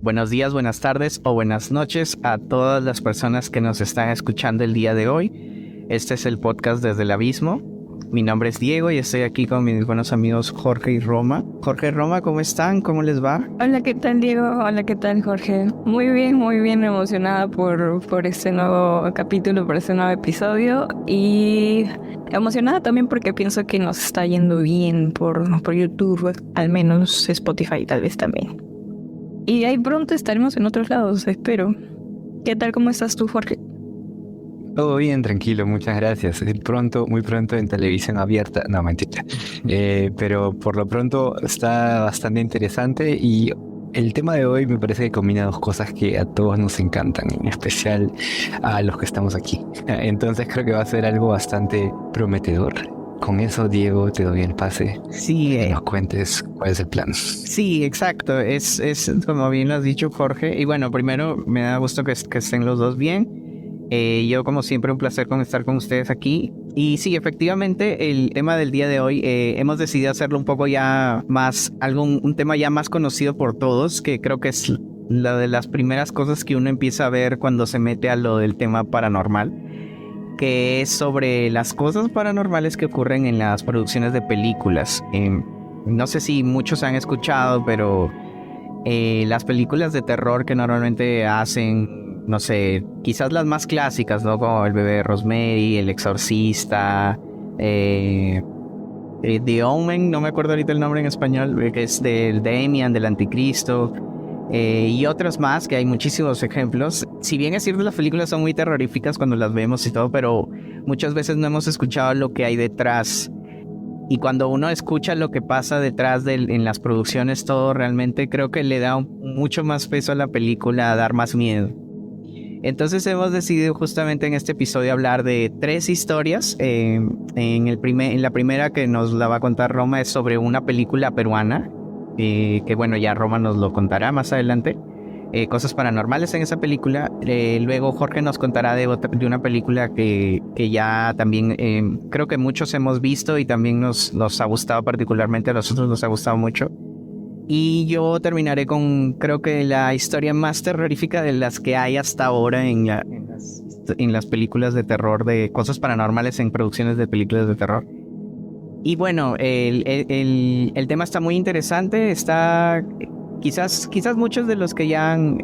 Buenos días, buenas tardes o buenas noches a todas las personas que nos están escuchando el día de hoy. Este es el podcast Desde el Abismo. Mi nombre es Diego y estoy aquí con mis buenos amigos Jorge y Roma. Jorge y Roma, ¿cómo están? ¿Cómo les va? Hola, ¿qué tal, Diego? Hola, ¿qué tal, Jorge? Muy bien emocionada por este nuevo capítulo, por este nuevo episodio y emocionada también porque pienso que nos está yendo bien por YouTube, al menos Spotify tal vez también. Y ahí pronto estaremos en otros lados, espero. ¿Qué tal, cómo estás tú, Jorge? Todo bien, tranquilo, muchas gracias. Pronto, muy pronto en televisión abierta. No, mentira. Pero por lo pronto está bastante interesante y el tema de hoy me parece que combina dos cosas que a todos nos encantan, en especial a los que estamos aquí. Entonces creo que va a ser algo bastante prometedor. Con eso, Diego, te doy el pase Sí, y nos cuentes cuál es el plan. sí, exacto. Es como bien lo has dicho, Jorge. Y bueno, primero me da gusto que estén los dos bien. Yo, como siempre, un placer estar con ustedes aquí. Y sí, efectivamente, el tema del día de hoy hemos decidido hacerlo un poco ya más, un tema ya más conocido por todos, que creo que es la de las primeras cosas que uno empieza a ver cuando se mete a lo del tema paranormal, que es sobre las cosas paranormales que ocurren en las producciones de películas. No sé si muchos han escuchado, pero las películas de terror que normalmente hacen, no sé, quizás las más clásicas, ¿no? Como El bebé de Rosemary, El exorcista, The Omen, no me acuerdo ahorita el nombre en español, que es del Damien, del Anticristo, y otros más, que hay muchísimos ejemplos. Si bien es cierto, las películas son muy terroríficas cuando las vemos y todo, pero muchas veces no hemos escuchado lo que hay detrás. Y cuando uno escucha lo que pasa detrás en las producciones, todo realmente creo que le da mucho más peso a la película, a dar más miedo. Entonces hemos decidido justamente en este episodio hablar de tres historias. En la primera que nos la va a contar Roma es sobre una película peruana, que bueno, ya Roma nos lo contará más adelante. Cosas paranormales en esa película. Luego Jorge nos contará de una película que ya también creo que muchos hemos visto y también nos ha gustado particularmente, a nosotros nos ha gustado mucho. Y yo terminaré con, creo que la historia más terrorífica de las que hay hasta ahora en las películas de terror, de cosas paranormales en producciones de películas de terror. Y bueno, el tema está muy interesante, está... Quizás muchos de los que ya han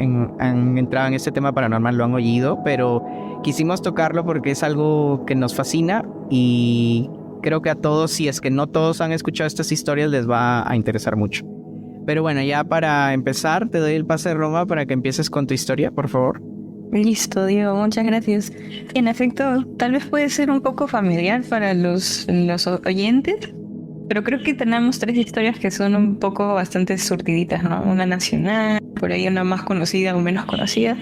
entrado en este tema paranormal lo han oído, pero quisimos tocarlo porque es algo que nos fascina y creo que a todos, si es que no todos han escuchado estas historias, les va a interesar mucho. Pero bueno, ya para empezar, te doy el pase de Roma para que empieces con tu historia, por favor. Listo, Diego, muchas gracias. En efecto, tal vez puede ser un poco familiar para los oyentes, pero creo que tenemos tres historias que son un poco bastante surtiditas, ¿no? Una nacional, por ahí una más conocida o menos conocida.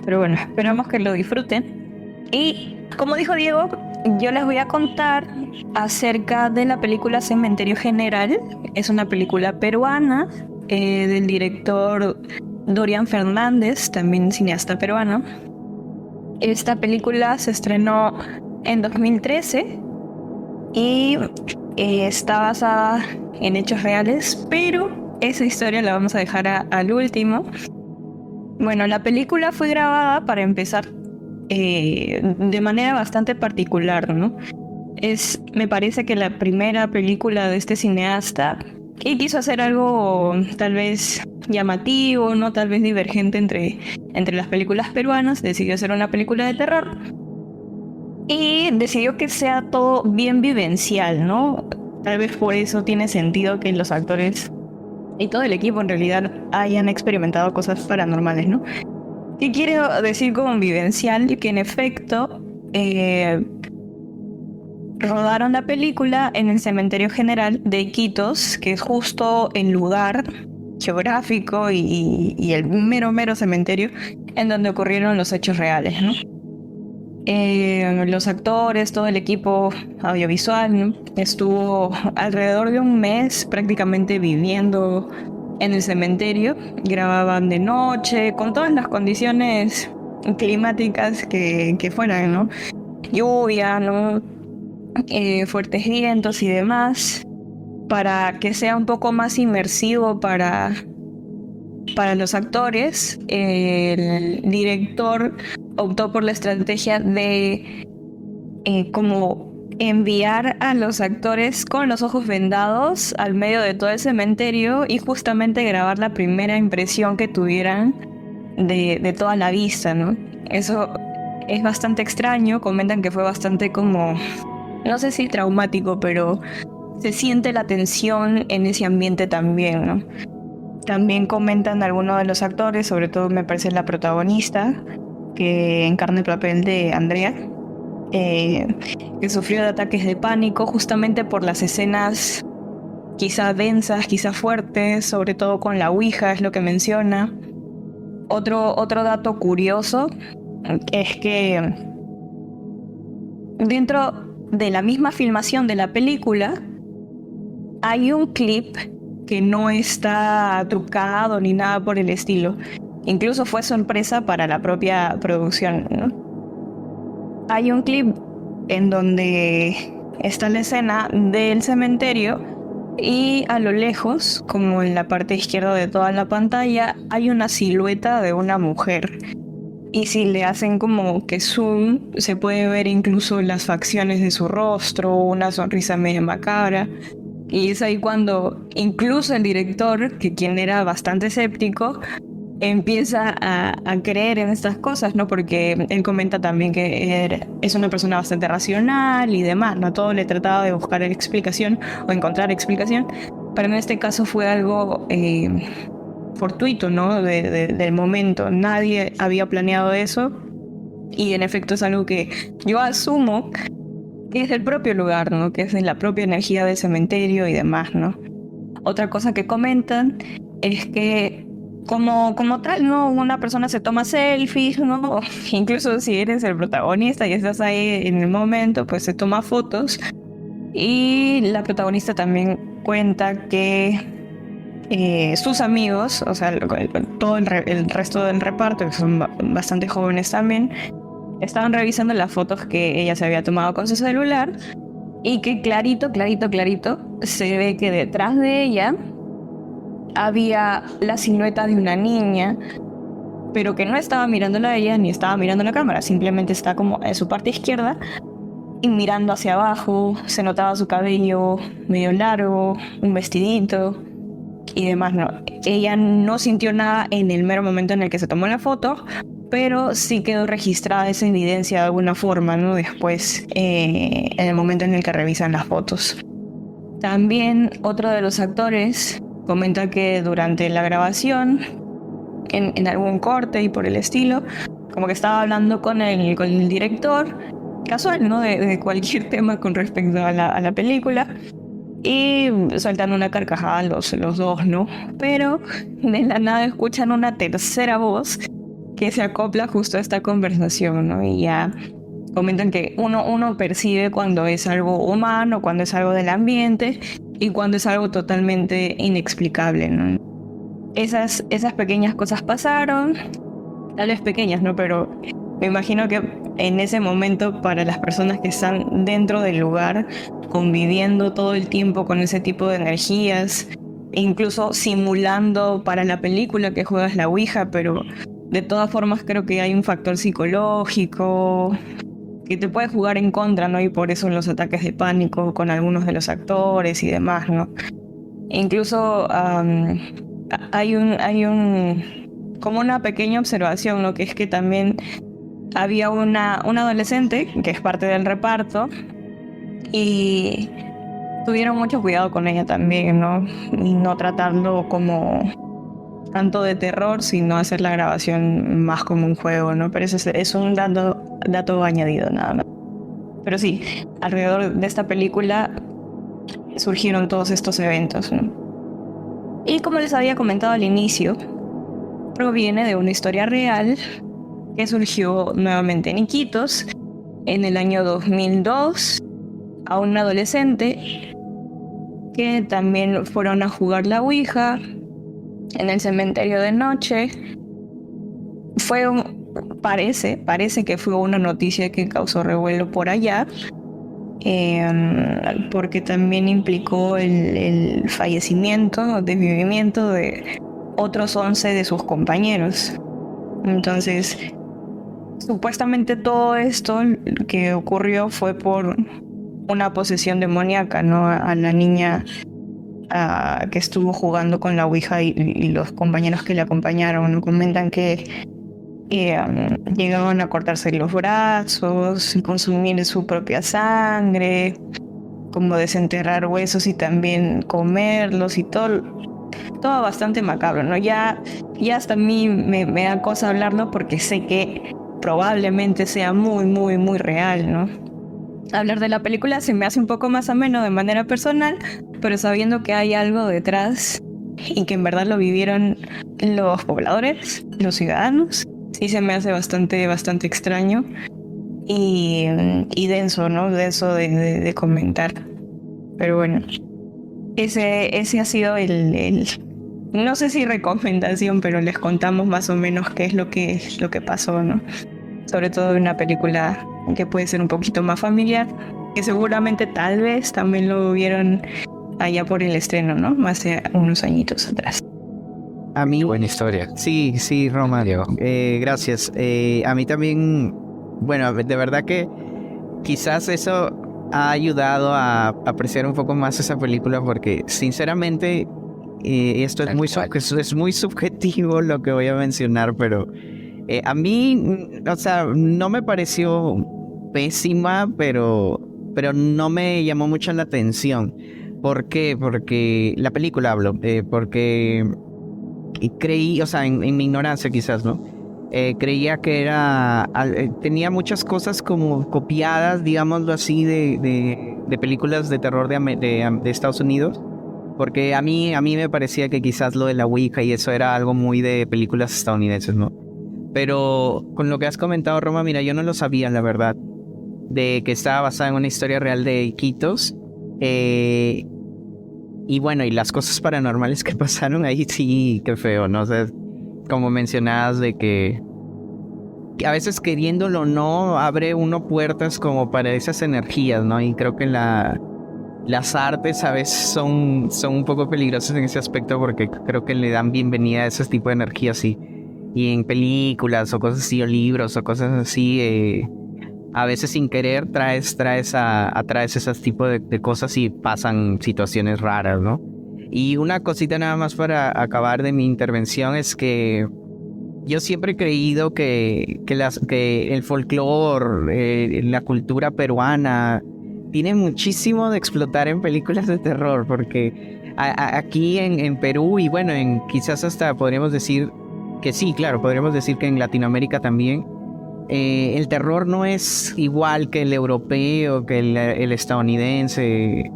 Pero bueno, esperamos que lo disfruten. Y como dijo Diego, yo les voy a contar acerca de la película Cementerio General. Es una película peruana del director Dorian Fernández, también cineasta peruano. Esta película se estrenó en 2013 y está basada en hechos reales, pero esa historia la vamos a dejar al último. Bueno, la película fue grabada, para empezar, de manera bastante particular, ¿no? Me parece que la primera película de este cineasta, y quiso hacer algo tal vez llamativo, ¿no? Tal vez divergente entre las películas peruanas, decidió hacer una película de terror y decidió que sea todo bien vivencial, ¿no? Tal vez por eso tiene sentido que los actores y todo el equipo en realidad hayan experimentado cosas paranormales, ¿no? ¿Qué quiero decir con vivencial? Que en efecto rodaron la película en el Cementerio General de Iquitos, que es justo el lugar geográfico y el mero cementerio en donde ocurrieron los hechos reales, ¿no? Los actores, todo el equipo audiovisual, ¿no? Estuvo alrededor de un mes prácticamente viviendo en el cementerio. Grababan de noche, con todas las condiciones climáticas que fueran, ¿no? Lluvia, ¿no? Fuertes vientos y demás, para que sea un poco más inmersivo para los actores, el director optó por la estrategia de como enviar a los actores con los ojos vendados al medio de todo el cementerio y justamente grabar la primera impresión que tuvieran de toda la vista, ¿no? Eso es bastante extraño, comentan que fue bastante como, no sé si traumático, pero se siente la tensión en ese ambiente también, ¿no? También comentan algunos de los actores, sobre todo me parece la protagonista, que encarna el papel de Andrea, que sufrió de ataques de pánico justamente por las escenas quizá densas, quizá fuertes, sobre todo con la ouija, es lo que menciona. Otro dato curioso es que dentro de la misma filmación de la película hay un clip que no está trucado ni nada por el estilo. Incluso fue sorpresa para la propia producción, ¿no? Hay un clip en donde está la escena del cementerio y a lo lejos, como en la parte izquierda de toda la pantalla, hay una silueta de una mujer. Y si le hacen como que zoom, se puede ver incluso las facciones de su rostro, una sonrisa medio macabra. Y es ahí cuando incluso el director, que quien era bastante escéptico, empieza a creer en estas cosas, ¿no? Porque él comenta también que es una persona bastante racional y demás, ¿no? Todo le trataba de buscar explicación o encontrar explicación, pero en este caso fue algo fortuito, ¿no? Del momento. Nadie había planeado eso y en efecto es algo que yo asumo que es del propio lugar, ¿no? Que es de la propia energía del cementerio y demás, ¿no? Otra cosa que comentan es que como tal, ¿no? Una persona se toma selfies, ¿no? Incluso si eres el protagonista y estás ahí en el momento, pues se toma fotos. Y la protagonista también cuenta que sus amigos, o sea, todo el resto del reparto, que son bastante jóvenes también, estaban revisando las fotos que ella se había tomado con su celular y que clarito se ve que detrás de ella había la silueta de una niña, pero que no estaba mirándola a ella ni estaba mirando la cámara, simplemente está como en su parte izquierda y mirando hacia abajo. Se notaba su cabello medio largo, un vestidito y demás, ¿no? Ella no sintió nada en el mero momento en el que se tomó la foto, pero sí quedó registrada esa evidencia de alguna forma, ¿no? Después, en el momento en el que revisan las fotos. También otro de los actores comenta que durante la grabación, en algún corte y por el estilo, como que estaba hablando con el director, casual, ¿no? De cualquier tema con respecto a la película, y sueltan una carcajada los dos, ¿no? Pero de la nada escuchan una tercera voz que se acopla justo a esta conversación, ¿no? Y ya comentan que uno percibe cuando es algo humano, cuando es algo del ambiente y cuando es algo totalmente inexplicable, ¿no? Esas pequeñas cosas pasaron, tal vez pequeñas, ¿no? Pero me imagino que en ese momento, para las personas que están dentro del lugar, conviviendo todo el tiempo con ese tipo de energías, incluso simulando para la película que juegas la ouija, pero de todas formas creo que hay un factor psicológico que te puede jugar en contra, ¿no? Y por eso los ataques de pánico con algunos de los actores y demás, ¿no? Incluso hay como una pequeña observación, ¿no? Que es que también había una adolescente que es parte del reparto y tuvieron mucho cuidado con ella también, ¿no? Y no tratarlo como tanto de terror, sino hacer la grabación más como un juego, ¿no? Pero eso es un dato añadido, nada más. Pero sí, alrededor de esta película surgieron todos estos eventos, ¿no? Y como les había comentado al inicio, proviene de una historia real que surgió nuevamente en Iquitos en el año 2002 a un adolescente que también fueron a jugar la ouija en el cementerio de noche. Parece que fue una noticia que causó revuelo por allá, porque también implicó el fallecimiento, desvivimiento de otros 11 de sus compañeros. Entonces, supuestamente todo esto que ocurrió fue por una posesión demoníaca, ¿no? A la niña que estuvo jugando con la Ouija y los compañeros que le acompañaron, ¿no? Comentan que llegaban a cortarse los brazos, consumir su propia sangre, como desenterrar huesos y también comerlos y todo bastante macabro, ¿no? Ya hasta a mí me da cosa hablarlo porque sé que probablemente sea muy, muy, muy real, ¿no? Hablar de la película se me hace un poco más ameno de manera personal, pero sabiendo que hay algo detrás y que en verdad lo vivieron los pobladores, los ciudadanos, sí se me hace bastante, bastante extraño y denso, ¿no? Denso de comentar. Pero bueno, ese ha sido el no sé si recomendación, pero les contamos más o menos qué es lo que pasó, ¿no? Sobre todo en una película que puede ser un poquito más familiar, que seguramente tal vez también lo vieron allá por el estreno, ¿no? Hace unos añitos atrás. A mí... Buena historia. Sí, Roma. Diego. Gracias. A mí también, bueno, de verdad que quizás eso ha ayudado a apreciar un poco más esa película porque sinceramente esto es muy subjetivo lo que voy a mencionar, pero a mí, o sea, no me pareció pésima, pero no me llamó mucho la atención. ¿Por qué? Porque la película hablo, porque creí, o sea, en mi ignorancia quizás, ¿no? Creía que tenía muchas cosas como copiadas, digámoslo así, de películas de terror de Estados Unidos. Porque a mí me parecía que quizás lo de la Ouija y eso era algo muy de películas estadounidenses, ¿no? Pero con lo que has comentado, Roma, mira, yo no lo sabía, la verdad, de que estaba basada en una historia real de Iquitos. Y bueno, y las cosas paranormales que pasaron ahí, sí, qué feo, ¿no? O sea, como mencionabas de que a veces queriéndolo o no, abre uno puertas como para esas energías, ¿no? Y creo que las artes a veces son un poco peligrosas en ese aspecto porque creo que le dan bienvenida a ese tipo de energías y en películas o cosas así, o libros o cosas así, a veces sin querer atraes esos tipos de cosas y pasan situaciones raras, ¿no? Y una cosita nada más para acabar de mi intervención es que yo siempre he creído que el folclore, la cultura peruana tiene muchísimo de explotar en películas de terror, porque aquí en Perú y bueno, quizás hasta podríamos decir que sí, claro, podríamos decir que en Latinoamérica también, el terror no es igual que el europeo, que el estadounidense.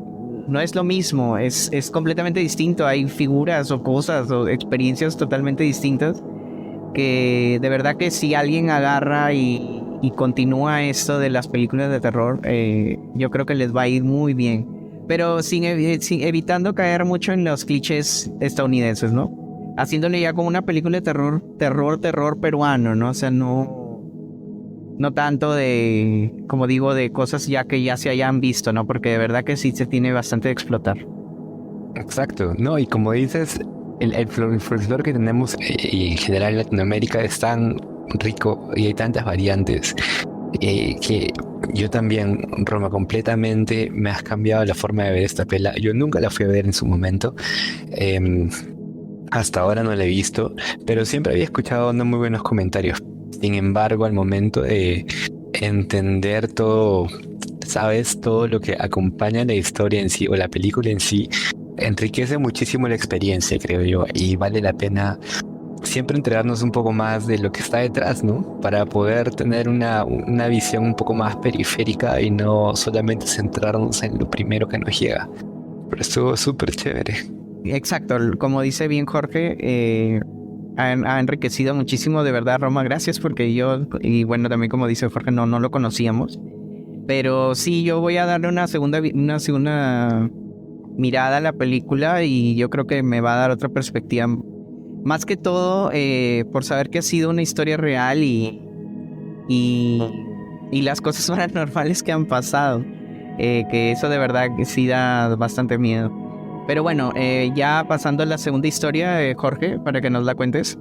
No es lo mismo, es completamente distinto. Hay figuras o cosas o experiencias totalmente distintas que de verdad que si alguien agarra y continúa esto de las películas de terror, yo creo que les va a ir muy bien. Pero sin evitando caer mucho en los clichés estadounidenses, ¿no? Haciéndole ya como una película de terror peruano, ¿no? O sea, no tanto de, como digo, de cosas ya que ya se hayan visto, ¿no? Porque de verdad que sí se tiene bastante de explotar. Exacto, no, y como dices, el folclore que tenemos y en general en Latinoamérica es tan rico y hay tantas variantes que yo también, Roma, completamente me has cambiado la forma de ver esta pela. Yo nunca la fui a ver en su momento. Hasta ahora no la he visto, pero siempre había escuchado no muy buenos comentarios. Sin embargo, al momento de entender todo, sabes, todo lo que acompaña la historia en sí o la película en sí, enriquece muchísimo la experiencia, creo yo, y vale la pena siempre enterarnos un poco más de lo que está detrás, ¿no? Para poder tener una visión un poco más periférica y no solamente centrarnos en lo primero que nos llega. Pero estuvo súper chévere. Exacto, como dice bien Jorge, ha enriquecido muchísimo, de verdad, Roma, gracias, porque yo, y bueno, también como dice Jorge, no lo conocíamos, pero sí, yo voy a darle una segunda mirada a la película y yo creo que me va a dar otra perspectiva, más que todo por saber que ha sido una historia real y las cosas paranormales que han pasado, que eso de verdad que sí da bastante miedo. Pero bueno, ya pasando a la segunda historia, Jorge, para que nos la cuentes.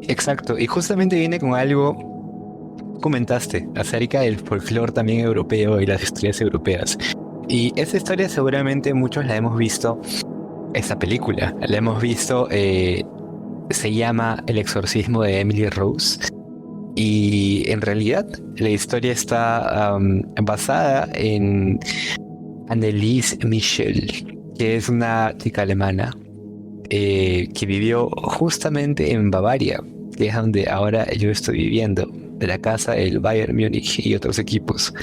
Exacto, y justamente viene con algo comentaste acerca del folclore también europeo y las historias europeas. Y esa historia seguramente muchos la hemos visto, esa película, la hemos visto, se llama El exorcismo de Emily Rose. Y en realidad la historia está basada en Anneliese Michel, que es una chica alemana que vivió justamente en Bavaria, que es donde ahora yo estoy viviendo, de la casa del Bayern Múnich y otros equipos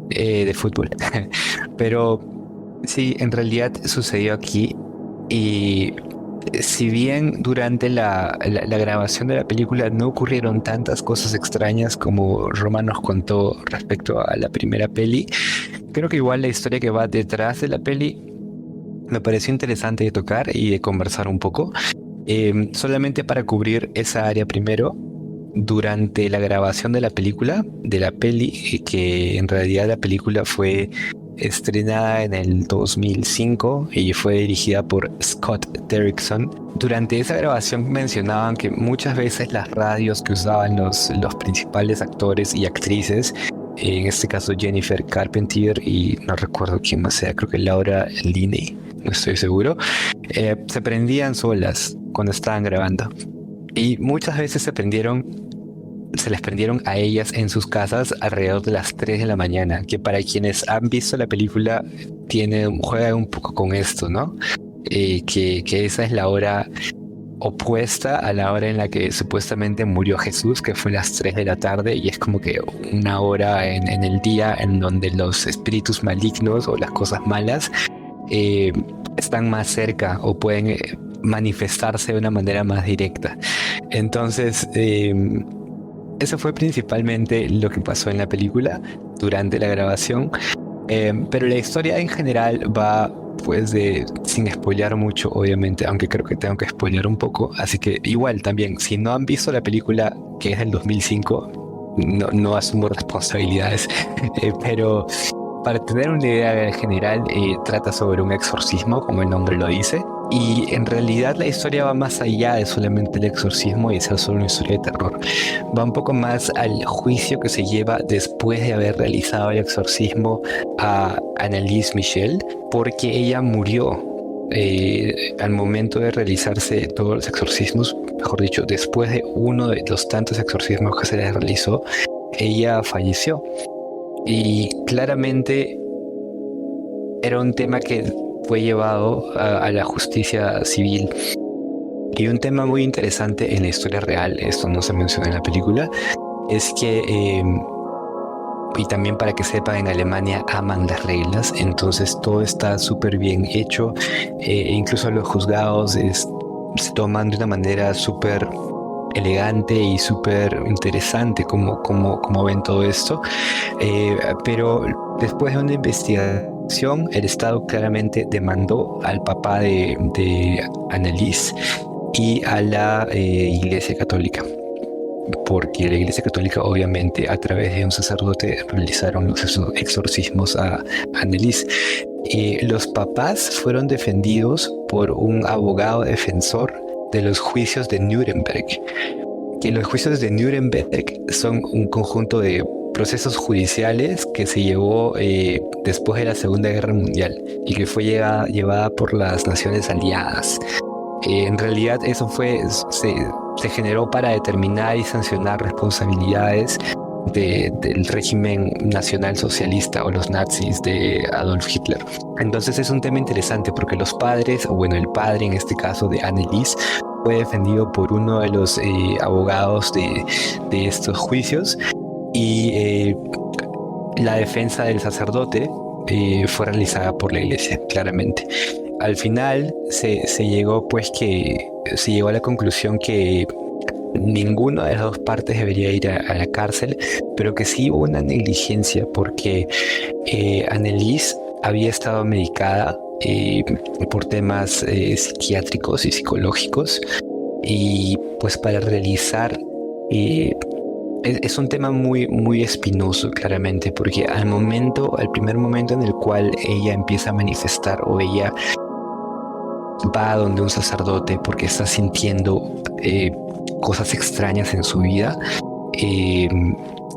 de fútbol. Pero sí, en realidad sucedió aquí y si bien durante la grabación de la película no ocurrieron tantas cosas extrañas como Roma nos contó respecto a la primera peli, creo que igual la historia que va detrás de la peli me pareció interesante de tocar y de conversar un poco. Solamente para cubrir esa área primero, durante la grabación de la película, de la peli, que en realidad la película fue estrenada en el 2005 y fue dirigida por Scott Derrickson. Durante esa grabación mencionaban que muchas veces las radios que usaban los principales actores y actrices, en este caso Jennifer Carpenter y no recuerdo quién más sea, creo que Laura Linney, no estoy seguro, se prendían solas cuando estaban grabando. Y muchas veces se les prendieron a ellas en sus casas alrededor de las 3 de la mañana, que para quienes han visto la película juega un poco con esto, ¿no? Que esa es la hora opuesta a la hora en la que supuestamente murió Jesús, que fue las 3 de la tarde, y es como que una hora en el día en donde los espíritus malignos o las cosas malas están más cerca o pueden manifestarse de una manera más directa. Entonces, eso fue principalmente lo que pasó en la película durante la grabación, pero la historia en general va pues sin spoilear mucho, obviamente, aunque creo que tengo que spoilear un poco, así que igual también, si no han visto la película que es del 2005, no asumo responsabilidades, pero para tener una idea general, trata sobre un exorcismo, como el nombre lo dice, y en realidad la historia va más allá de solamente el exorcismo y ser solo una historia de terror. Va un poco más al juicio que se lleva después de haber realizado el exorcismo a Anneliese Michel, porque ella murió al momento de realizarse todos los exorcismos, mejor dicho, después de uno de los tantos exorcismos que se les realizó, ella falleció. Y claramente era un tema que fue llevado a la justicia civil. Y un tema muy interesante en la historia real, esto no se menciona en la película, es que, y también para que sepan, en Alemania aman las reglas, entonces todo está súper bien hecho, incluso los juzgados se toman de una manera súper elegante y súper interesante como ven todo esto, pero después de una investigación el Estado claramente demandó al papá de Anneliese y a la Iglesia Católica, porque la Iglesia Católica obviamente a través de un sacerdote realizaron los exorcismos a Anneliese. Los papás fueron defendidos por un abogado defensor de los juicios de Nuremberg, que los juicios de Nuremberg son un conjunto de procesos judiciales que se llevó después de la Segunda Guerra Mundial y que fue llevada por las naciones aliadas. En realidad eso se generó para determinar y sancionar responsabilidades del régimen nacional socialista o los nazis de Adolf Hitler. Entonces es un tema interesante porque los padres, o bueno, el padre en este caso de Anneliese, fue defendido por uno de los abogados de estos juicios y la defensa del sacerdote fue realizada por la iglesia, claramente. Al final se llegó a la conclusión que ninguna de las dos partes debería ir a la cárcel, pero que sí hubo una negligencia porque Anneliese había estado medicada por temas psiquiátricos y psicológicos, y pues para realizar es un tema muy, muy espinoso, claramente, porque al primer momento en el cual ella empieza a manifestar o ella va a donde un sacerdote porque está sintiendo cosas extrañas en su vida,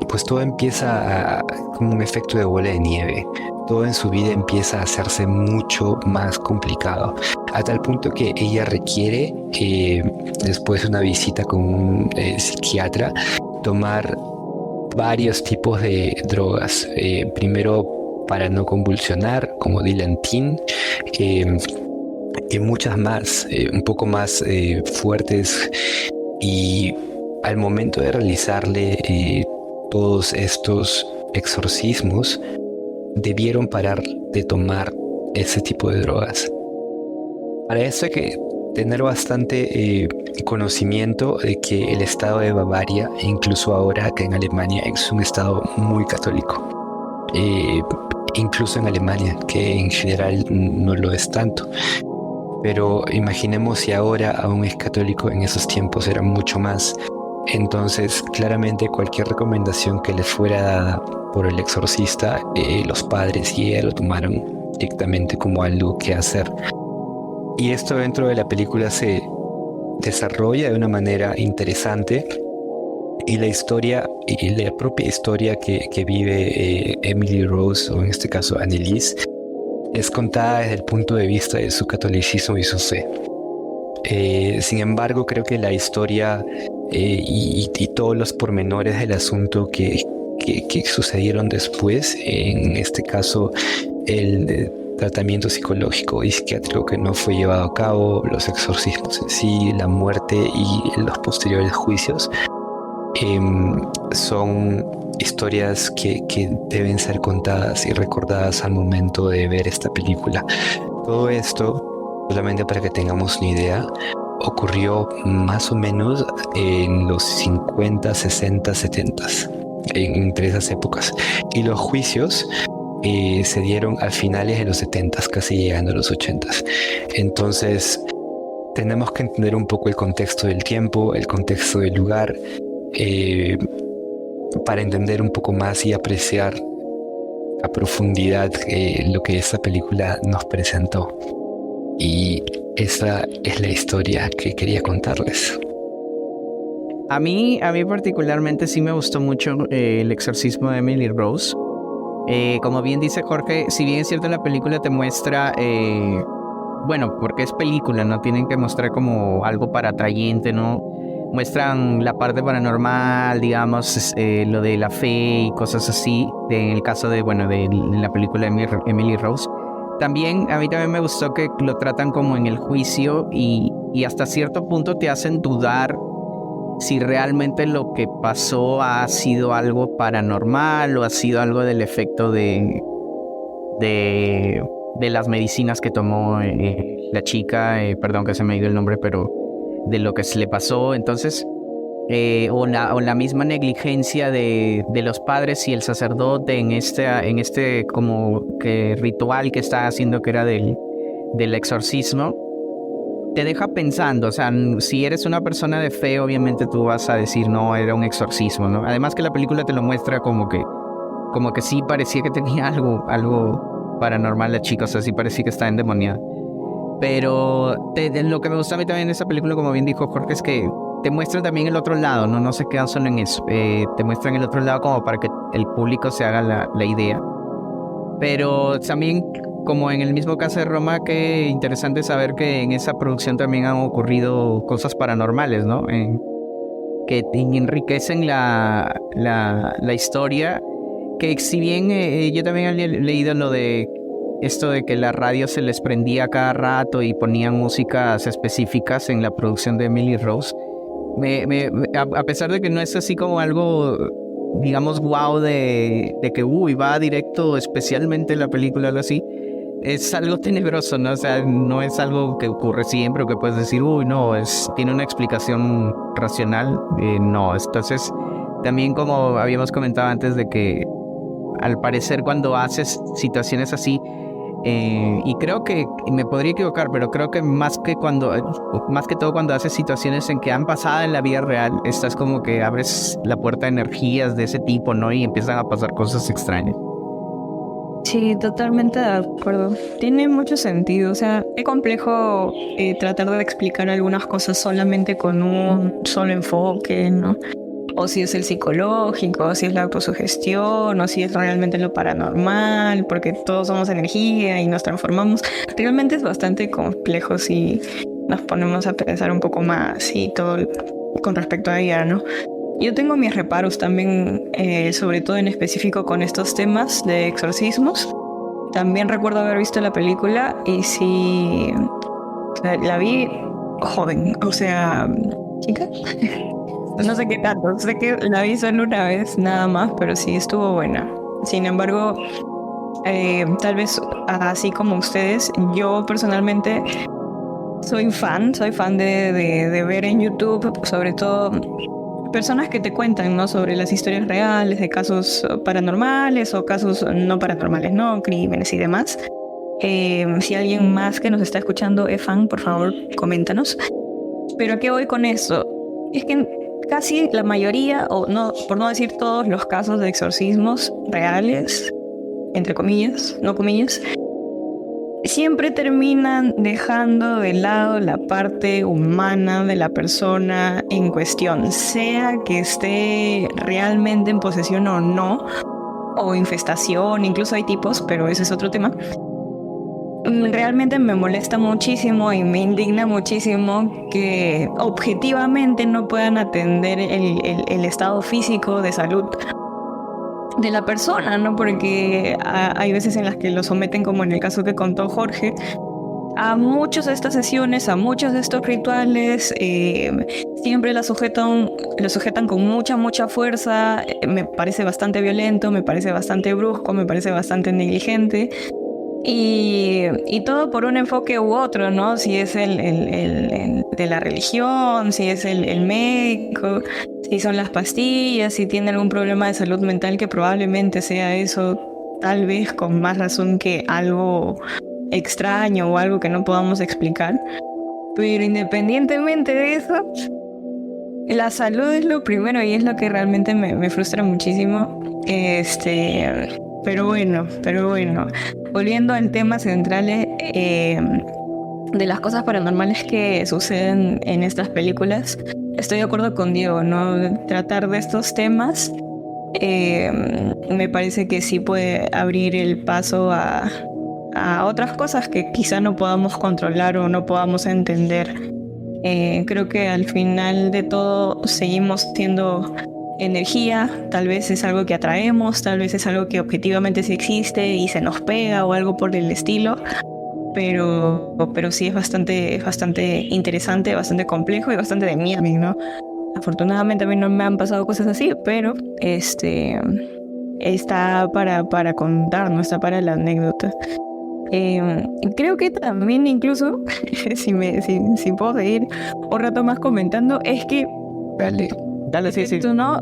pues todo empieza como un efecto de bola de nieve. Todo en su vida empieza a hacerse mucho más complicado, a tal punto que ella requiere, después de una visita con un psiquiatra, tomar varios tipos de drogas. Primero para no convulsionar, como Dilantin, y muchas más, un poco más fuertes. Y al momento de realizarle todos estos exorcismos, debieron parar de tomar ese tipo de drogas. Para eso hay que tener bastante conocimiento de que el estado de Bavaria, incluso ahora acá en Alemania, es un estado muy católico. Incluso en Alemania, que en general no lo es tanto. Pero imaginemos si ahora aún es católico, en esos tiempos era mucho más. Entonces, claramente cualquier recomendación que les fuera dada por el exorcista, los padres y ella lo tomaron directamente como algo que hacer. Y esto dentro de la película se desarrolla de una manera interesante, y la historia, y la propia historia que vive Emily Rose, o en este caso Anneliese, es contada desde el punto de vista de su catolicismo y su fe. Sin embargo, creo que la historia y todos los pormenores del asunto que sucedieron después, en este caso el tratamiento psicológico y psiquiátrico que no fue llevado a cabo, los exorcismos en sí, la muerte y los posteriores juicios, son historias que deben ser contadas y recordadas al momento de ver esta película. Todo esto, solamente para que tengamos una idea, ocurrió más o menos en los 50, 60, 70, entre esas épocas. Y los juicios se dieron a finales de los 70, casi llegando a los 80. Entonces, tenemos que entender un poco el contexto del tiempo, el contexto del lugar, para entender un poco más y apreciar a profundidad lo que esta película nos presentó. Y esa es la historia que quería contarles. A mí particularmente sí me gustó mucho el exorcismo de Emily Rose. Como bien dice Jorge, si bien es cierto la película te muestra, bueno, porque es película, no tienen que mostrar como algo para atrayente, ¿no? Muestran la parte paranormal, digamos, lo de la fe y cosas así, en el caso de la película de Emily Rose. También, a mí también me gustó que lo tratan como en el juicio y hasta cierto punto te hacen dudar si realmente lo que pasó ha sido algo paranormal o ha sido algo del efecto de las medicinas que tomó la chica, perdón que se me ha ido el nombre, pero de lo que se le pasó. Entonces, o la misma negligencia de los padres y el sacerdote en este como que ritual que está haciendo, que era del exorcismo, te deja pensando. O sea, si eres una persona de fe, obviamente tú vas a decir no, era un exorcismo, ¿no? Además que la película te lo muestra como que sí parecía que tenía algo paranormal la chica, o sea, sí parecía que estaba endemoniada. Pero lo que me gusta a mí también de esa película, como bien dijo Jorge, es que te muestran también el otro lado, no se quedan solo en eso. Te muestran el otro lado como para que el público se haga la idea. Pero también, como en el mismo caso de Roma, que interesante saber que en esa producción también han ocurrido cosas paranormales, ¿no? Que enriquecen la historia. Que si bien yo también había leído lo de esto de que la radio se les prendía cada rato y ponían músicas específicas en la producción de Emily Rose, a pesar de que no es así como algo, digamos, wow de que va directo especialmente la película o algo así, es algo tenebroso, ¿no? O sea, no es algo que ocurre siempre o que puedes decir, no, tiene una explicación racional, no. Entonces, también como habíamos comentado antes de que al parecer cuando haces situaciones así, Y creo que, y me podría equivocar, pero creo que más que todo cuando haces situaciones en que han pasado en la vida real, estás como que abres la puerta a energías de ese tipo, ¿no? Y empiezan a pasar cosas extrañas. Sí, totalmente de acuerdo. Tiene mucho sentido. O sea, es complejo tratar de explicar algunas cosas solamente con un solo enfoque, ¿no? O si es el psicológico, o si es la autosugestión, o si es realmente lo paranormal, porque todos somos energía y nos transformamos. Realmente es bastante complejo si nos ponemos a pensar un poco más y todo con respecto a ella, ¿no? Yo tengo mis reparos también, sobre todo en específico con estos temas de exorcismos. También recuerdo haber visto la película y sí, la vi joven, o sea, chica. No sé qué tanto, sé que la vi solo una vez nada más, pero sí estuvo buena. Sin embargo, tal vez así como ustedes, yo personalmente soy fan de ver en YouTube, sobre todo personas que te cuentan, ¿no? Sobre las historias reales de casos paranormales o casos no paranormales, ¿no? Crímenes y demás. Si alguien más que nos está escuchando es fan, por favor, coméntanos. Pero ¿a qué voy con eso? Es que casi la mayoría, o no, por no decir todos los casos de exorcismos reales, entre comillas, no comillas, siempre terminan dejando de lado la parte humana de la persona en cuestión, sea que esté realmente en posesión o no, o infestación, incluso hay tipos, pero ese es otro tema. Realmente me molesta muchísimo y me indigna muchísimo que objetivamente no puedan atender el estado físico de salud de la persona, ¿no? Porque hay veces en las que lo someten, como en el caso que contó Jorge, a muchas de estas sesiones, a muchos de estos rituales, siempre lo sujetan con mucha fuerza. Me parece bastante violento, me parece bastante brusco, me parece bastante negligente. Y todo por un enfoque u otro, ¿no? Si es el de la religión, si es el médico, si son las pastillas, si tiene algún problema de salud mental, que probablemente sea eso, tal vez con más razón que algo extraño o algo que no podamos explicar. Pero independientemente de eso, la salud es lo primero y es lo que realmente me frustra muchísimo. Pero bueno. Volviendo al tema central de las cosas paranormales que suceden en estas películas, estoy de acuerdo con Diego, ¿no? Tratar de estos temas me parece que sí puede abrir el paso a otras cosas que quizá no podamos controlar o no podamos entender. Creo que al final de todo seguimos siendo energía, tal vez es algo que atraemos, tal vez es algo que objetivamente sí existe y se nos pega o algo por el estilo, pero sí es bastante interesante, bastante complejo y bastante de miedo, ¿no? Afortunadamente a mí no me han pasado cosas así, pero está para contar, no está para la anécdota. Creo que también incluso, si puedo seguir un rato más comentando, es que Dale, sí. tú no.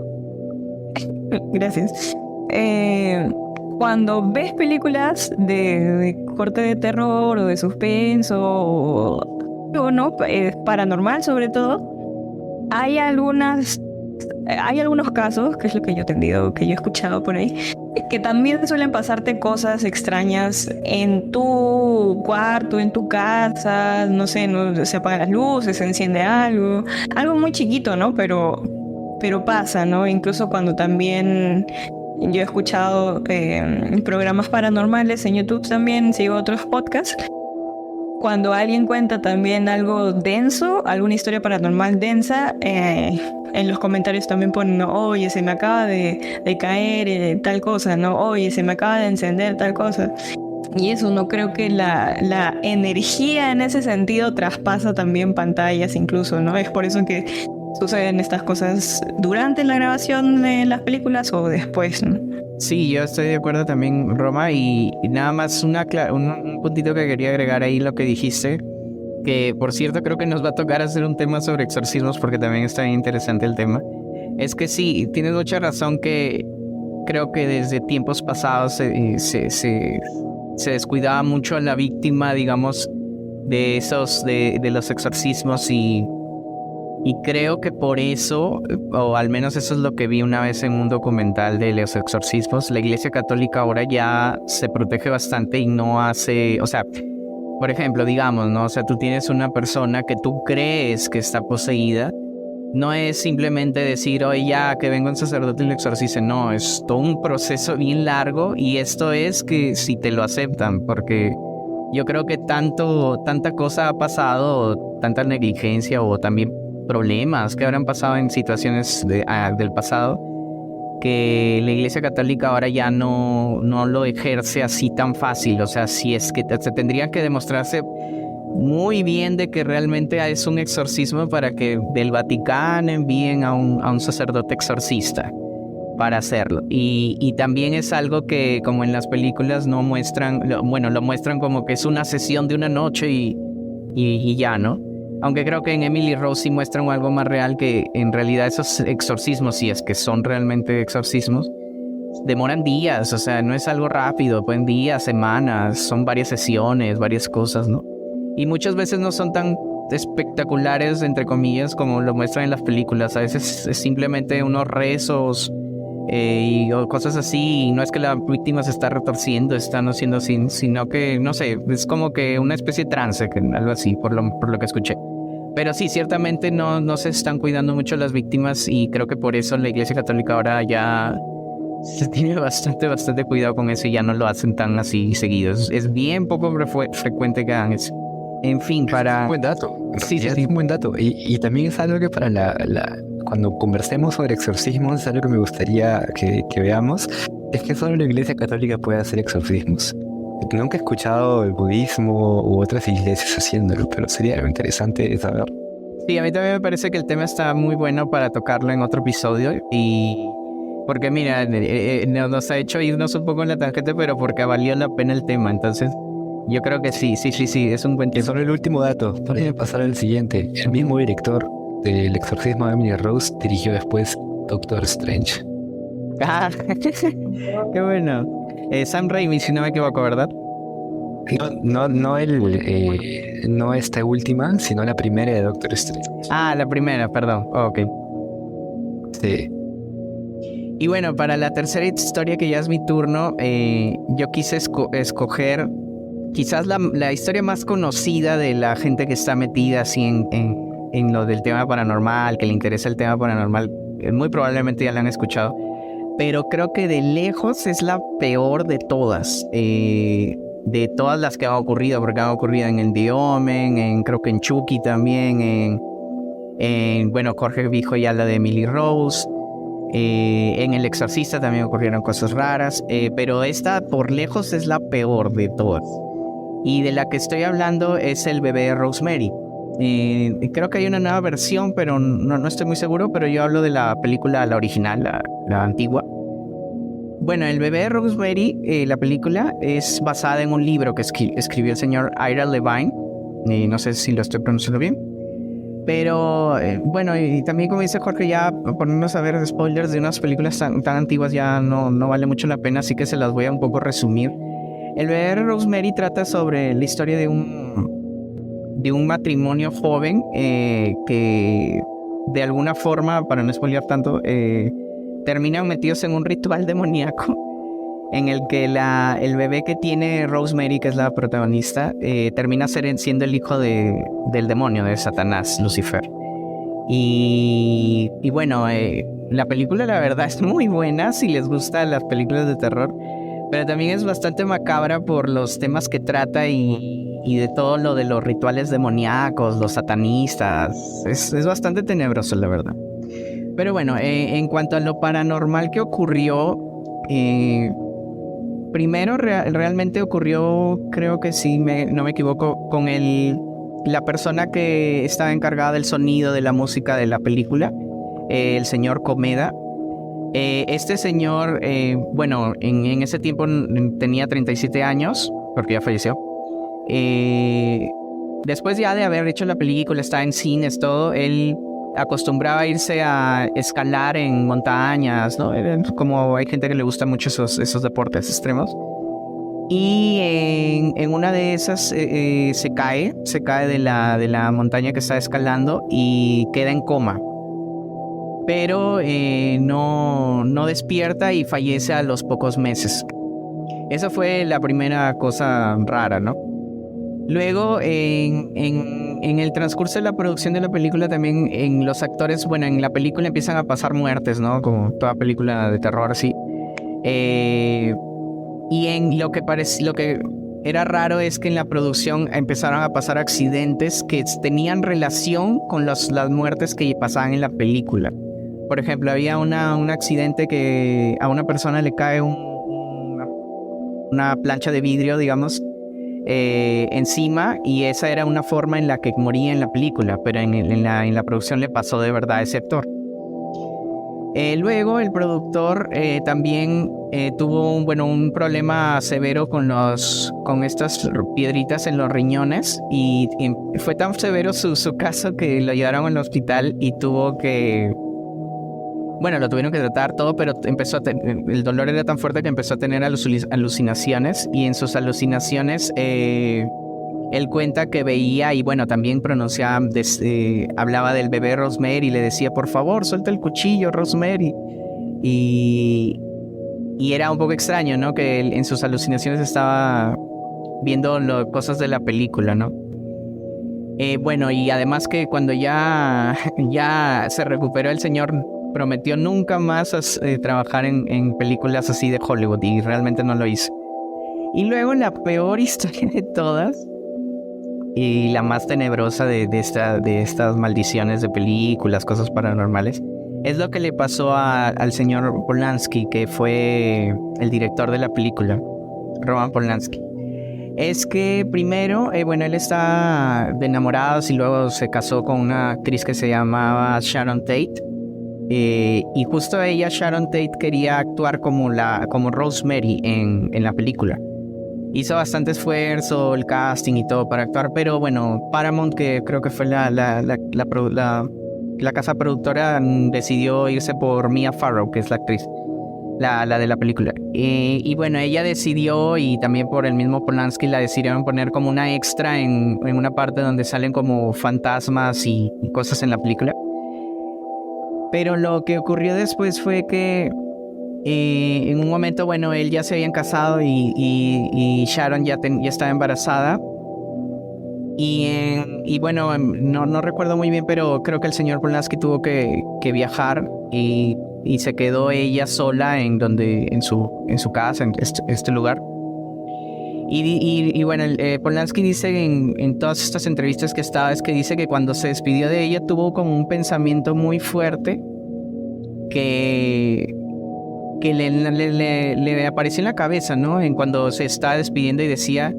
Gracias. Cuando ves películas de corte de terror o de suspenso o no, paranormal sobre todo, hay algunos casos, que es lo que yo he entendido, que yo he escuchado por ahí, que también suelen pasarte cosas extrañas en tu cuarto, en tu casa, no sé, no, se apagan las luces, se enciende algo muy chiquito, ¿no? Pero pasa, ¿no? Incluso cuando también yo he escuchado programas paranormales en YouTube, también sigo otros podcasts. Cuando alguien cuenta también algo denso, alguna historia paranormal densa, en los comentarios también ponen, ¿no? Oye, se me acaba de caer tal cosa, ¿no? Oye, se me acaba de encender tal cosa. Y eso, no creo que la energía en ese sentido traspasa también pantallas incluso, ¿no? Es por eso que suceden estas cosas durante la grabación de las películas o después, ¿no? Sí, yo estoy de acuerdo también, Roma, y nada más un puntito que quería agregar ahí lo que dijiste, que por cierto creo que nos va a tocar hacer un tema sobre exorcismos porque también está bien interesante el tema. Es que sí, tienes mucha razón que creo que desde tiempos pasados se descuidaba mucho a la víctima, digamos, de de los exorcismos y creo que por eso, o al menos eso es lo que vi una vez en un documental de los exorcismos, la Iglesia Católica ahora ya se protege bastante y no hace, o sea, por ejemplo, digamos, ¿no? O sea, tú tienes una persona que tú crees que está poseída, no es simplemente decir, oye, ya que venga un sacerdote y lo exorcice, no, es todo un proceso bien largo y esto es que si te lo aceptan, porque yo creo que tanta cosa ha pasado, tanta negligencia o también problemas que habrán pasado en situaciones del pasado, que la Iglesia Católica ahora ya no lo ejerce así tan fácil. O sea, si es que se tendría que demostrarse muy bien de que realmente es un exorcismo para que del Vaticano envíen a un sacerdote exorcista para hacerlo. Y también es algo que, como en las películas, no muestran, lo muestran como que es una sesión de una noche y ya, ¿no? Aunque creo que en Emily Rose sí muestran algo más real, que en realidad esos exorcismos, si es que son realmente exorcismos, demoran días, o sea, no es algo rápido, pueden días, semanas, son varias sesiones, varias cosas, ¿no? Y muchas veces no son tan espectaculares, entre comillas, como lo muestran en las películas. A veces es simplemente unos rezos o cosas así, y no es que la víctima se está retorciendo, están haciendo así, sino que, no sé, es como que una especie de trance, algo así, por lo que escuché. Pero sí, ciertamente no se están cuidando mucho las víctimas y creo que por eso la Iglesia Católica ahora ya se tiene bastante cuidado con eso y ya no lo hacen tan así seguido. Es bien poco frecuente que hagan eso. En fin, para... Buen dato. Sí, Es un buen dato. Y también es algo que para cuando conversemos sobre exorcismos, es algo que me gustaría que veamos, es que solo la Iglesia Católica puede hacer exorcismos. Nunca he escuchado el budismo u otras iglesias haciéndolo, pero sería algo interesante saber. Sí, a mí también me parece que el tema está muy bueno para tocarlo en otro episodio y... Porque mira, nos ha hecho irnos un poco en la tangente, pero porque valió la pena el tema, entonces... Yo creo que sí, es un buen Y tema. solo el último dato, para pasar al siguiente. El mismo director del exorcismo de Emily Rose dirigió después Doctor Strange. Ah, qué bueno. Sam Raimi, si no me equivoco, ¿verdad? No esta última, sino la primera de Doctor Strange. Ah, la primera, perdón. Oh, ok. Sí. Y bueno, para la tercera historia, que ya es mi turno, yo quise escoger quizás la historia más conocida de la gente que está metida así en lo del tema paranormal, que le interesa el tema paranormal. Muy probablemente ya la han escuchado, pero creo que de lejos es la peor de todas las que han ocurrido, porque han ocurrido en el The Omen, creo que en Chucky también, bueno, Jorge dijo ya la de Emily Rose. En El Exorcista también ocurrieron cosas raras, pero esta por lejos es la peor de todas. Y de la que estoy hablando es El bebé de Rosemary. Creo que hay una nueva versión, pero no estoy muy seguro, pero yo hablo de la película, la original, la antigua. Bueno, El bebé de Rosemary, la película, es basada en un libro que escribió el señor Ira Levine. No sé si lo estoy pronunciando bien. Pero bueno, y también como dice Jorge, ya ponernos a ver spoilers de unas películas tan antiguas ya no vale mucho la pena, así que se las voy a un poco resumir. El bebé de Rosemary trata sobre la historia de un matrimonio joven que de alguna forma, para no spoilear tanto, terminan metidos en un ritual demoníaco en el que el bebé que tiene Rosemary, que es la protagonista, termina siendo el hijo del demonio, de Satanás, Lucifer. Y bueno, la película la verdad es muy buena si les gustan las películas de terror, pero también es bastante macabra por los temas que trata y de todo lo de los rituales demoníacos, los satanistas. Es bastante tenebroso, la verdad. Pero bueno, en cuanto a lo paranormal que ocurrió, primero realmente ocurrió, creo que sí, no me equivoco, con la persona que estaba encargada del sonido de la música de la película, el señor Comeda. Este señor, bueno, en ese tiempo tenía 37 años, porque ya falleció. Después ya de haber hecho la película, estaba en cines, todo, él acostumbraba a irse a escalar en montañas, ¿no? Como hay gente que le gusta mucho esos deportes extremos. Y en una de esas se cae de la montaña que está escalando y queda en coma. Pero no despierta y fallece a los pocos meses. Esa fue la primera cosa rara, ¿no? Luego, en el transcurso de la producción de la película, también en los actores, bueno, en la película empiezan a pasar muertes, ¿no? Como toda película de terror, así. Y en lo que era raro es que en la producción empezaron a pasar accidentes que tenían relación con las muertes que pasaban en la película. Por ejemplo, había un accidente que a una persona le cae una plancha de vidrio, digamos, encima, y esa era una forma en la que moría en la película, pero en la producción le pasó de verdad a ese actor. Luego el productor también tuvo un problema severo con estas piedritas en los riñones, y fue tan severo su caso que lo llevaron al hospital y lo tuvieron que tratar todo, pero el dolor era tan fuerte que empezó a tener alucinaciones, y en sus alucinaciones él cuenta que veía y también pronunciaba, hablaba del bebé Rosemary y le decía, por favor, suelta el cuchillo, Rosemary. Y era un poco extraño, ¿no? Que él, en sus alucinaciones estaba viendo cosas de la película, ¿no? Y además que cuando ya se recuperó el señor, prometió nunca más trabajar en películas así de Hollywood, y realmente no lo hizo. Y luego la peor historia de todas, y la más tenebrosa de estas maldiciones de películas, cosas paranormales, es lo que le pasó al señor Polanski, que fue el director de la película, Roman Polanski. Es que primero, él está de enamorados y luego se casó con una actriz que se llamaba Sharon Tate. Y justo ella, Sharon Tate, quería actuar como Rosemary en la película. Hizo bastante esfuerzo, el casting y todo para actuar, pero Paramount, que creo que fue la casa productora, decidió irse por Mia Farrow, que es la actriz, la de la película. Ella decidió, y también por el mismo Polanski, la decidieron poner como una extra en una parte donde salen como fantasmas y cosas en la película. Pero lo que ocurrió después fue que en un momento, él ya se habían casado y Sharon ya estaba embarazada. No recuerdo muy bien, pero creo que el señor Polanski tuvo que viajar y se quedó ella sola en su casa, en este lugar. Polanski dice en todas estas entrevistas que dice que cuando se despidió de ella tuvo como un pensamiento muy fuerte que le apareció en la cabeza, ¿no? En cuando se está despidiendo, y decía,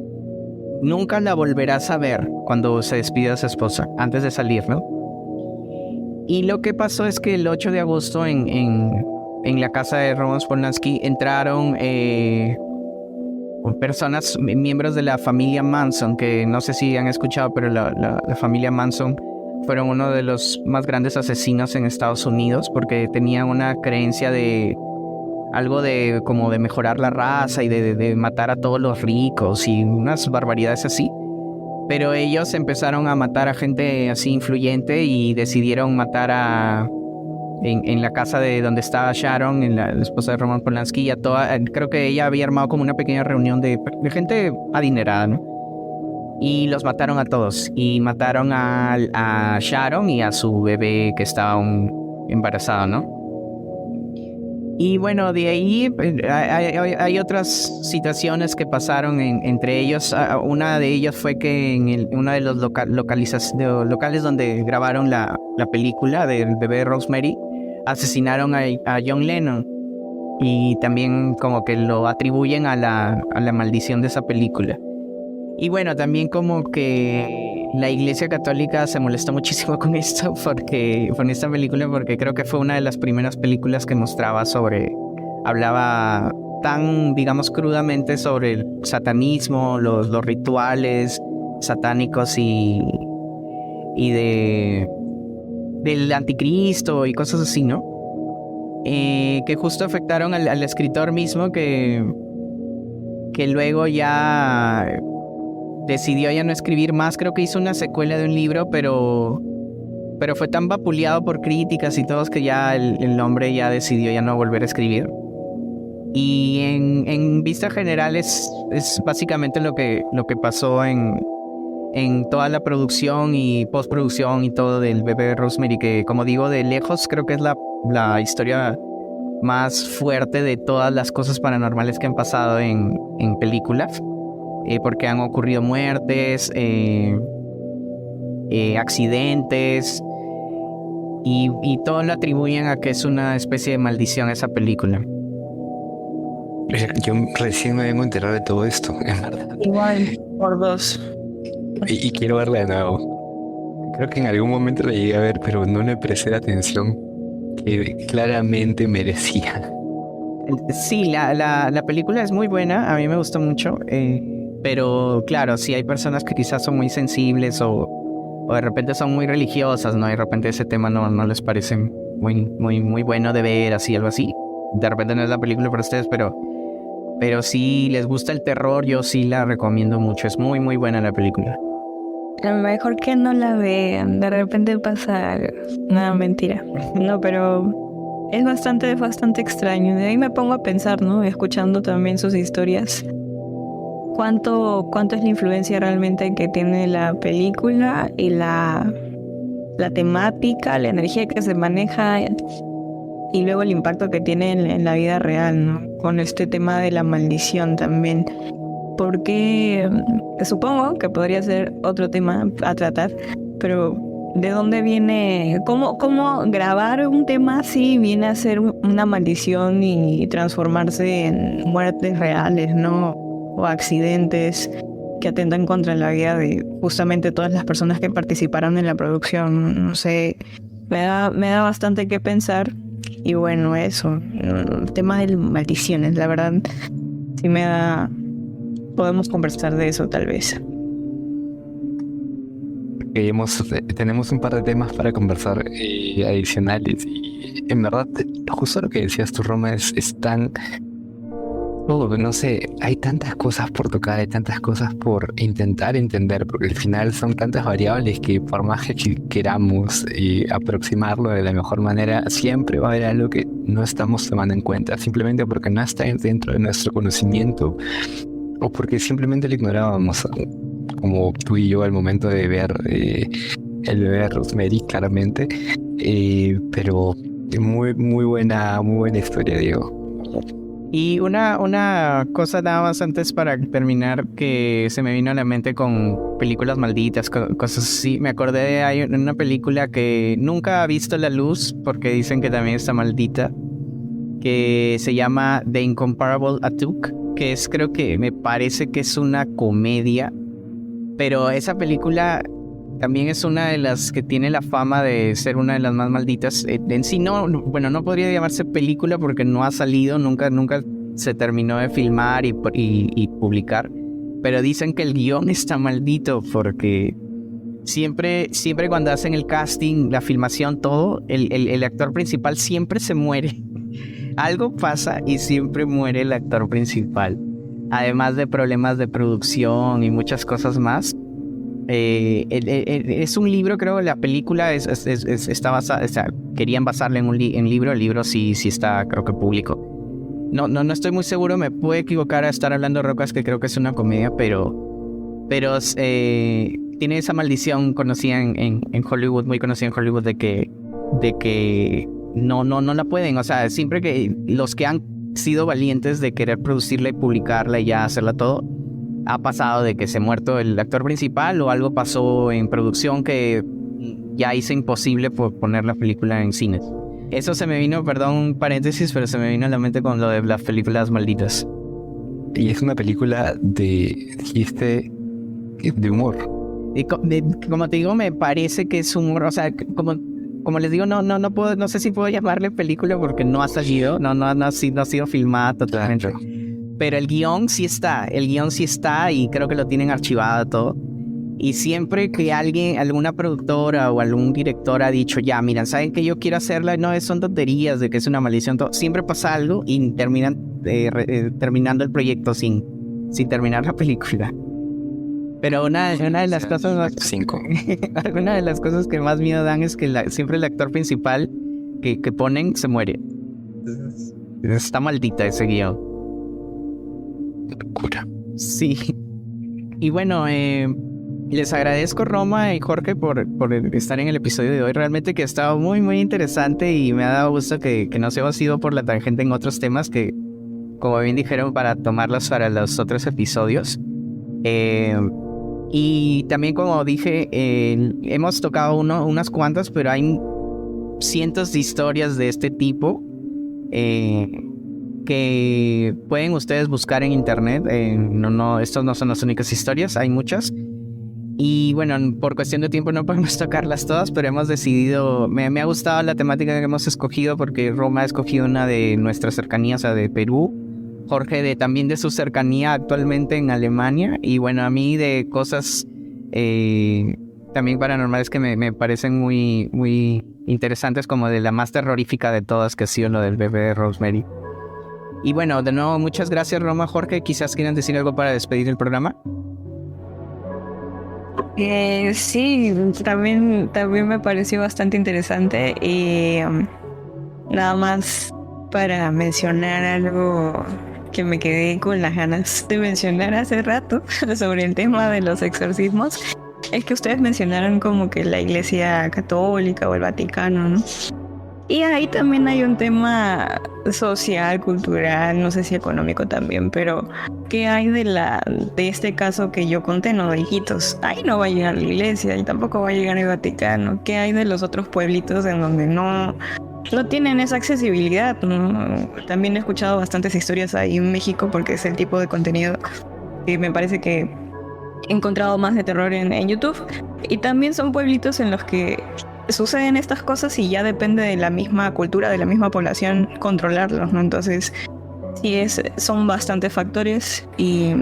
nunca la volverás a ver, cuando se despidió de su esposa, antes de salir, ¿no? Y lo que pasó es que el 8 de agosto en la casa de Roman Polanski entraron personas, miembros de la familia Manson, que no sé si han escuchado, pero la familia Manson fueron uno de los más grandes asesinos en Estados Unidos, porque tenían una creencia de algo de como de mejorar la raza y de matar a todos los ricos y unas barbaridades así. Pero ellos empezaron a matar a gente así influyente y decidieron matar en la casa de donde estaba Sharon, la esposa de Roman Polanski, creo que ella había armado como una pequeña reunión de gente adinerada, ¿no? Y los mataron a todos, y mataron a Sharon y a su bebé que estaba embarazado, ¿no? Y de ahí hay otras situaciones que pasaron entre ellos. Una de ellas fue que en uno de los locales donde grabaron la película del bebé Rosemary, asesinaron a John Lennon, y también como que lo atribuyen a la maldición de esa película. Y también como que la Iglesia Católica se molestó muchísimo con esta película, porque creo que fue una de las primeras películas que hablaba tan, digamos, crudamente sobre el satanismo, los rituales satánicos y del anticristo y cosas así, ¿no? Que justo afectaron al escritor mismo, que que luego ya decidió ya no escribir más. Creo que hizo una secuela de un libro, pero fue tan vapuleado por críticas y todos que ya el hombre ya decidió ya no volver a escribir. Y en vista general es básicamente lo que pasó en toda la producción y postproducción y todo del bebé Rosemary, que como digo, de lejos creo que es la historia más fuerte de todas las cosas paranormales que han pasado en películas, porque han ocurrido muertes, accidentes, y todo lo atribuyen a que es una especie de maldición esa película. Yo recién me vengo a enterar de todo esto, en verdad. Igual, por dos. Y quiero verla de nuevo. Creo que en algún momento la llegué a ver, pero no le presté la atención que claramente merecía. Sí, la película es muy buena, a mí me gustó mucho, pero claro, sí hay personas que quizás son muy sensibles o de repente son muy religiosas, ¿no? Y de repente ese tema no les parece muy bueno de ver, así, algo así. De repente no es la película para ustedes, pero si les gusta el terror, yo sí la recomiendo mucho. Es muy buena la película. A lo mejor que no la vean, de repente pasa algo. No, mentira. No, pero es bastante extraño. De ahí me pongo a pensar, ¿no? Escuchando también sus historias. ¿Cuánto es la influencia realmente que tiene la película y la temática, la energía que se maneja y luego el impacto que tiene en la vida real, ¿no? Con este tema de la maldición también. Porque supongo que podría ser otro tema a tratar, pero ¿de dónde viene? ¿Cómo grabar un tema así viene a ser una maldición y transformarse en muertes reales, ¿no? O accidentes que atentan contra la vida de justamente todas las personas que participaron en la producción? No sé, me da bastante que pensar. Y bueno, eso, el tema de maldiciones, la verdad, sí me da... Podemos conversar de eso tal vez. Tenemos un par de temas para conversar adicionales y en verdad, justo lo que decías tú, Roma, es tan... no sé, hay tantas cosas por tocar, hay tantas cosas por intentar entender, porque al final son tantas variables que por más que queramos aproximarlo de la mejor manera, siempre va a haber algo que no estamos tomando en cuenta, simplemente porque no está dentro de nuestro conocimiento o porque simplemente lo ignorábamos, como tú y yo al momento de ver el bebé Rosemary, claramente, pero muy buena historia, Diego. Y una cosa nada más antes para terminar que se me vino a la mente con películas malditas, cosas así. Me acordé, hay una película que nunca ha visto la luz porque dicen que también está maldita, que se llama The Incomparable Atuk, que creo que me parece que es una comedia, pero esa película también es una de las que tiene la fama de ser una de las más malditas. En sí no podría llamarse película porque no ha salido, nunca se terminó de filmar y publicar, pero dicen que el guión está maldito porque siempre cuando hacen el casting, la filmación, todo, el actor principal siempre se muere. Algo pasa y siempre muere el actor principal, además de problemas de producción y muchas cosas más. Es un libro, creo. La película está basada, o sea, querían basarla en un libro. El libro sí está, creo que público. No estoy muy seguro, me puedo equivocar a estar hablando de rocas, que creo que es una comedia, pero tiene esa maldición conocida en Hollywood, muy conocida en Hollywood, de que no la pueden, o sea, siempre que los que han sido valientes de querer producirla y publicarla y ya hacerla todo, ha pasado de que se ha muerto el actor principal o algo pasó en producción que ya hizo imposible poner la película en cines. Eso se me vino, perdón, paréntesis, pero se me vino a la mente con lo de las películas malditas. Y es una película dijiste, de humor. Y como te digo, me parece que es humor, o sea, como les digo, no sé si puedo llamarle película porque no ha salido, no ha sido filmada totalmente. Claro. Pero el guión sí está y creo que lo tienen archivado todo. Y siempre que alguna productora o algún director ha dicho, ya, miren, ¿saben que yo quiero hacerla? No, son tonterías de que es una maldición, todo. Siempre pasa algo y terminan terminando el proyecto sin sin terminar la película. Pero una de las cosas más... 5. Alguna de las cosas que más miedo dan es que siempre el actor principal que ponen se muere. Está maldita ese guión. Locura. Sí. Y bueno, les agradezco Roma y Jorge por estar en el episodio de hoy. Realmente que ha estado muy, muy interesante y me ha dado gusto que nos hemos ido por la tangente en otros temas que, como bien dijeron, para tomarlos para los otros episodios. Y también, como dije, hemos tocado unas cuantas, pero hay cientos de historias de este tipo que pueden ustedes buscar en internet. Estos no son las únicas historias, hay muchas. Y bueno, por cuestión de tiempo no podemos tocarlas todas, pero hemos decidido... Me ha gustado la temática que hemos escogido porque Roma ha escogido una de nuestras cercanías, o sea, de Perú. Jorge también de su cercanía actualmente en Alemania. Y bueno, a mí de cosas también paranormales que me parecen muy, muy interesantes, como de la más terrorífica de todas, que ha sido lo del bebé de Rosemary. Y bueno, de nuevo, muchas gracias Roma. Jorge, quizás quieran decir algo para despedir el programa. Sí, también me pareció bastante interesante y nada más para mencionar algo que me quedé con las ganas de mencionar hace rato sobre el tema de los exorcismos, es que ustedes mencionaron como que la Iglesia Católica o el Vaticano, ¿no? Y ahí también hay un tema social, cultural, no sé si económico también, pero ¿qué hay de este caso que yo conté, no, de Iquitos? Ahí no va a llegar la iglesia y tampoco va a llegar el Vaticano. ¿Qué hay de los otros pueblitos en donde no tienen esa accesibilidad, ¿no? También he escuchado bastantes historias ahí en México porque es el tipo de contenido que me parece que he encontrado más de terror en YouTube. Y también son pueblitos en los que suceden estas cosas y ya depende de la misma cultura, de la misma población controlarlos, ¿no? Entonces, sí, son bastantes factores y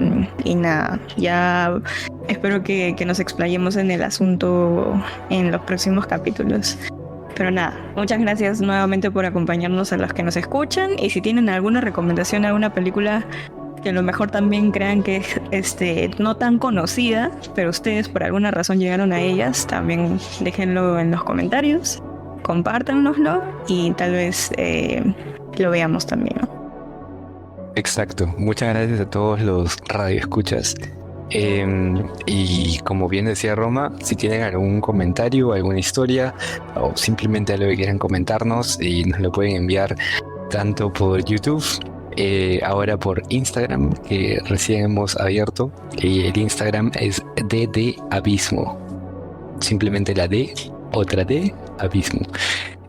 nada, ya espero que nos explayemos en el asunto en los próximos capítulos. Pero nada, muchas gracias nuevamente por acompañarnos a los que nos escuchan, y si tienen alguna recomendación, alguna película que a lo mejor también crean que es no tan conocida, pero ustedes por alguna razón llegaron a ellas, también déjenlo en los comentarios, compártanoslo y tal vez lo veamos también, ¿no? Exacto. Muchas gracias a todos los radioescuchas. Y como bien decía Roma, si tienen algún comentario, alguna historia o simplemente algo que quieran comentarnos, y nos lo pueden enviar tanto por YouTube, ahora por Instagram, que recién hemos abierto, y el Instagram es ddabismo, simplemente la D, otra D, abismo,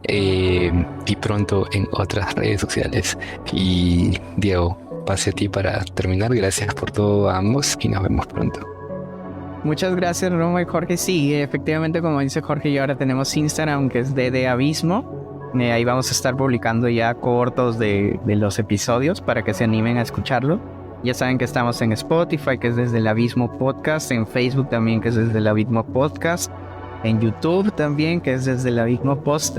y pronto en otras redes sociales. Y Diego, pase a ti para terminar. Gracias por todo a ambos y nos vemos pronto. Muchas gracias Roma y Jorge. Sí, efectivamente, como dice Jorge, y ahora tenemos Instagram, que es ddabismo. Ahí vamos a estar publicando ya cortos de los episodios para que se animen a escucharlo. Ya saben que estamos en Spotify, que es desde el Abismo Podcast, en Facebook también, que es desde el Abismo Podcast, en YouTube también, que es desde el Abismo Podcast.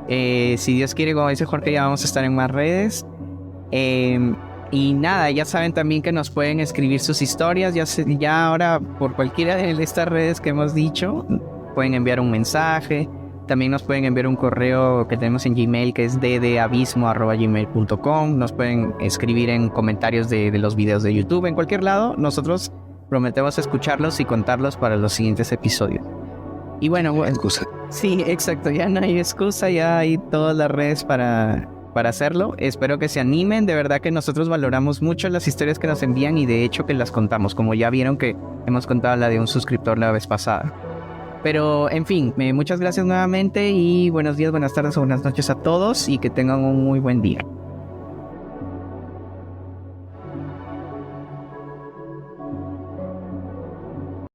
Si Dios quiere, como dice Jorge, ya vamos a estar en más redes. Y nada, ya saben también que nos pueden escribir sus historias, ya ahora por cualquiera de estas redes que hemos dicho, pueden enviar un mensaje. También nos pueden enviar un correo que tenemos en Gmail, que es ddabismo@gmail.com. Nos pueden escribir en comentarios de los videos de YouTube, en cualquier lado. Nosotros prometemos escucharlos y contarlos para los siguientes episodios. Y bueno, Excusa. Sí, exacto, ya no hay excusa, ya hay todas las redes para hacerlo. Espero que se animen, de verdad que nosotros valoramos mucho las historias que nos envían y de hecho que las contamos, como ya vieron que hemos contado la de un suscriptor la vez pasada. Pero en fin, muchas gracias nuevamente y buenos días, buenas tardes o buenas noches a todos y que tengan un muy buen día.